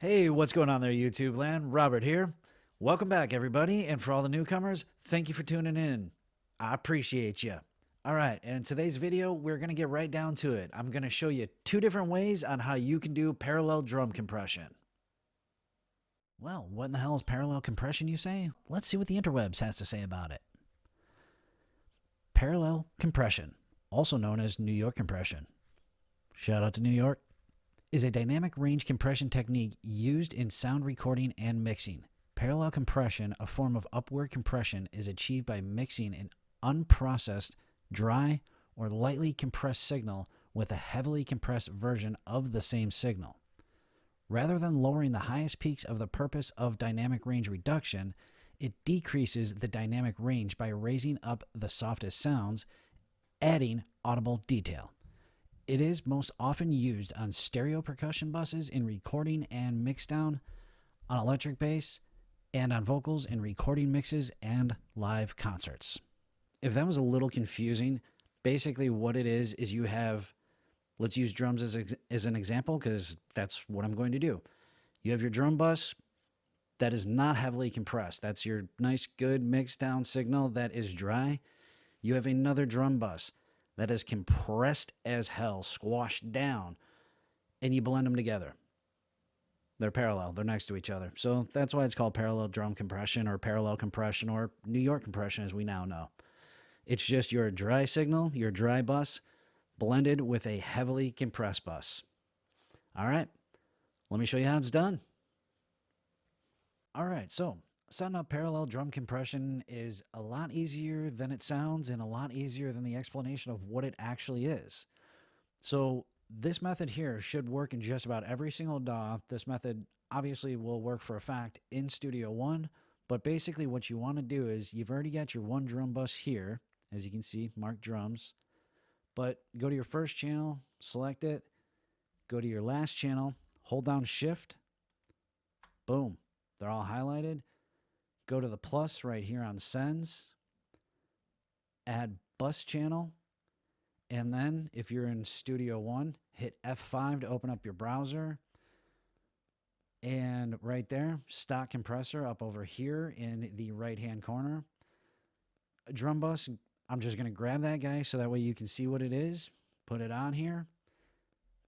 Hey, what's going on there, YouTube land? Robert here. Welcome back, everybody. And for all the newcomers, thank you for tuning in. I appreciate you. All right, and in today's video, we're going to get right down to it. I'm going to show you two different ways on how you can do parallel drum compression. Well, what in the hell is parallel compression, you say? Let's see what the interwebs has to say about it. Parallel compression, also known as New York compression. Shout out to New York. Is a dynamic range compression technique used in sound recording and mixing. Parallel compression, a form of upward compression, is achieved by mixing an unprocessed, dry, or lightly compressed signal with a heavily compressed version of the same signal. Rather than lowering the highest peaks of the purpose of dynamic range reduction, it decreases the dynamic range by raising up the softest sounds, adding audible detail. It is most often used on stereo percussion buses in recording and mixdown, on electric bass, and on vocals in recording mixes and live concerts. If that was a little confusing, basically what it is you have, let's use drums as an example because that's what I'm going to do. You have your drum bus that is not heavily compressed. That's your nice, good mixed down signal that is dry. You have another drum bus that is compressed as hell, squashed down, and you blend them together. They're parallel. They're next to each other. So that's why it's called parallel drum compression or parallel compression or New York compression, as we now know. It's just your dry signal, your dry bus, blended with a heavily compressed bus. All right, let me show you how it's done. All right, so setting up parallel drum compression is a lot easier than it sounds and a lot easier than the explanation of what it actually is. So this method here should work in just about every single DAW. This method obviously will work for a fact in Studio One, but basically what you want to do is you've already got your one drum bus here, as you can see, marked drums, but go to your first channel, select it, go to your last channel, hold down Shift, boom, they're all highlighted. Go to the plus right here on sends, add bus channel, and then if you're in Studio One, hit F5 to open up your browser. And right there, stock compressor up over here in the right-hand corner. A drum bus, I'm just going to grab that guy so that way you can see what it is. Put it on here.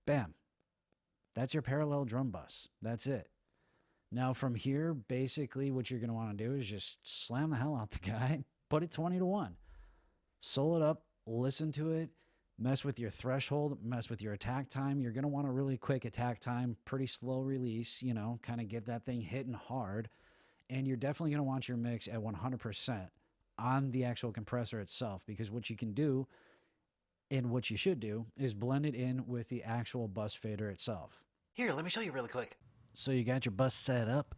Bam. That's your parallel drum bus. That's it. Now from here, basically what you're going to want to do is just slam the hell out the guy, put it 20-1. Solo it up, listen to it, mess with your threshold, mess with your attack time. You're going to want a really quick attack time, pretty slow release, you know, kind of get that thing hitting hard. And you're definitely going to want your mix at 100% on the actual compressor itself, because what you can do and what you should do is blend it in with the actual bus fader itself. Here, let me show you really quick. So you got your bus set up,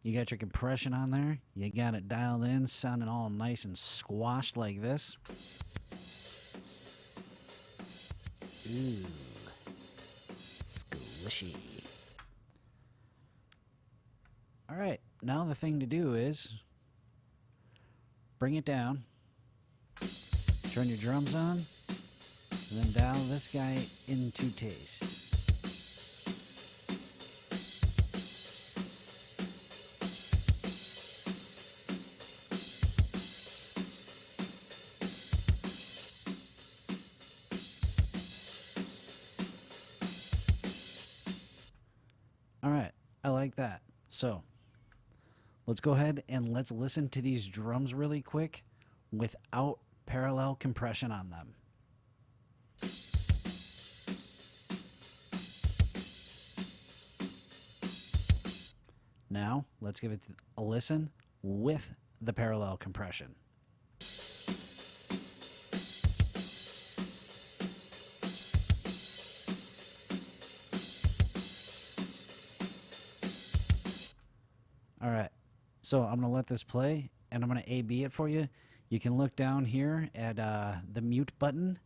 you got your compression on there, you got it dialed in, sounding all nice and squashed like this. Ooh, squishy. All right, now the thing to do is bring it down, turn your drums on, and then dial this guy into taste. All right, I like that. So let's go ahead and let's listen to these drums really quick without parallel compression on them. Now let's give it a listen with the parallel compression. All right, so I'm going to let this play, and I'm going to A-B it for you. You can look down here at the mute button,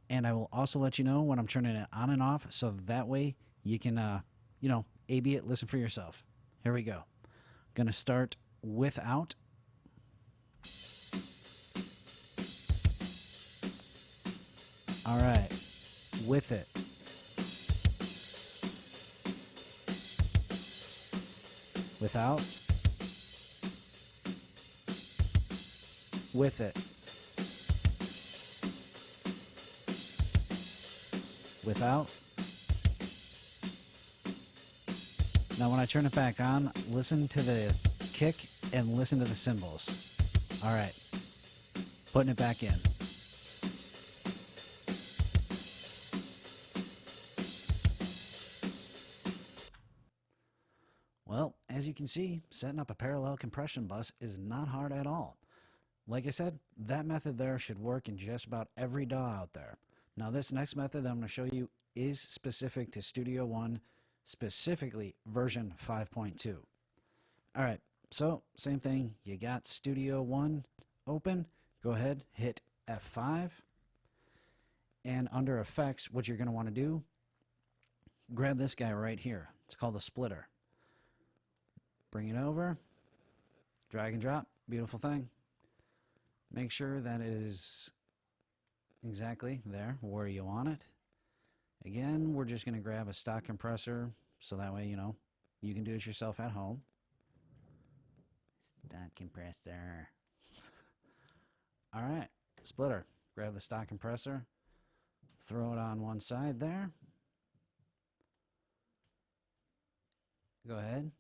and I will also let you know when I'm turning it on and off, so that way you can, you know, A-B it, listen for yourself. Here we go. Going to start without. All right, with it. without, with it, without. Now when I turn it back on, listen to the kick and listen to the cymbals. All right, putting it back in. Well, as you can see, setting up a parallel compression bus is not hard at all. Like I said, that method there should work in just about every DAW out there. Now this next method that I'm going to show you is specific to Studio One, specifically version 5.2. All right, so same thing, you got Studio One open, go ahead, hit F5, and under Effects, what you're going to want to do, grab this guy right here. It's called the splitter. Bring it over, drag and drop, beautiful thing. Make sure that it is exactly there where you want it. Again, we're just going to grab a stock compressor so that way, you know, you can do it yourself at home. Stock compressor. All right, splitter. Grab the stock compressor, throw it on one side there. Go ahead.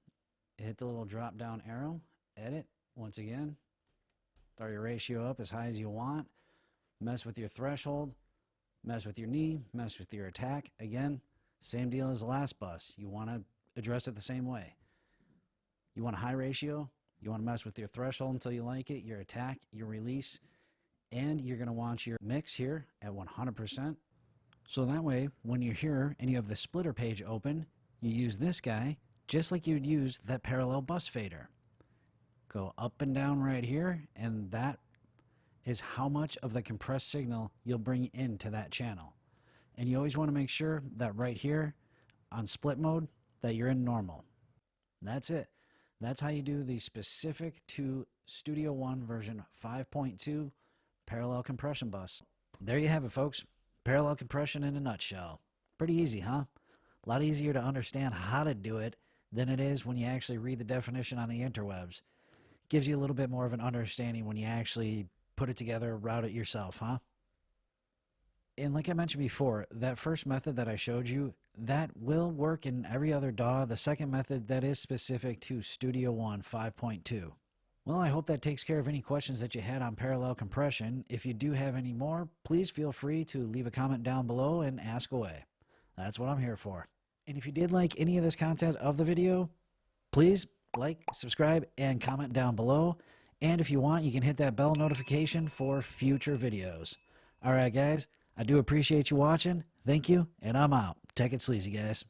Hit the little drop down arrow, edit, once again, throw your ratio up as high as you want, mess with your threshold, mess with your knee, mess with your attack. Again, same deal as the last bus. You want to address it the same way. You want a high ratio, you want to mess with your threshold until you like it, your attack, your release, and you're going to want your mix here at 100%. So that way, when you're here and you have the splitter page open, you use this guy just like you would use that parallel bus fader. Go up and down right here, and that is how much of the compressed signal you'll bring into that channel. And you always want to make sure that right here on split mode that you're in normal. That's it. That's how you do the specific to Studio One version 5.2 parallel compression bus. There you have it, folks. Parallel compression in a nutshell. Pretty easy, huh? A lot easier to understand how to do it than it is when you actually read the definition on the interwebs. Gives you a little bit more of an understanding when you actually put it together, route it yourself, huh? And like I mentioned before, that first method that I showed you, that will work in every other DAW. The second method, that is specific to Studio One 5.2. Well, I hope that takes care of any questions that you had on parallel compression. If you do have any more, please feel free to leave a comment down below and ask away. That's what I'm here for. And if you did like any of this content of the video, please like, subscribe, and comment down below. And if you want, you can hit that bell notification for future videos. All right, guys, I do appreciate you watching. Thank you, and I'm out. Take it sleazy, guys.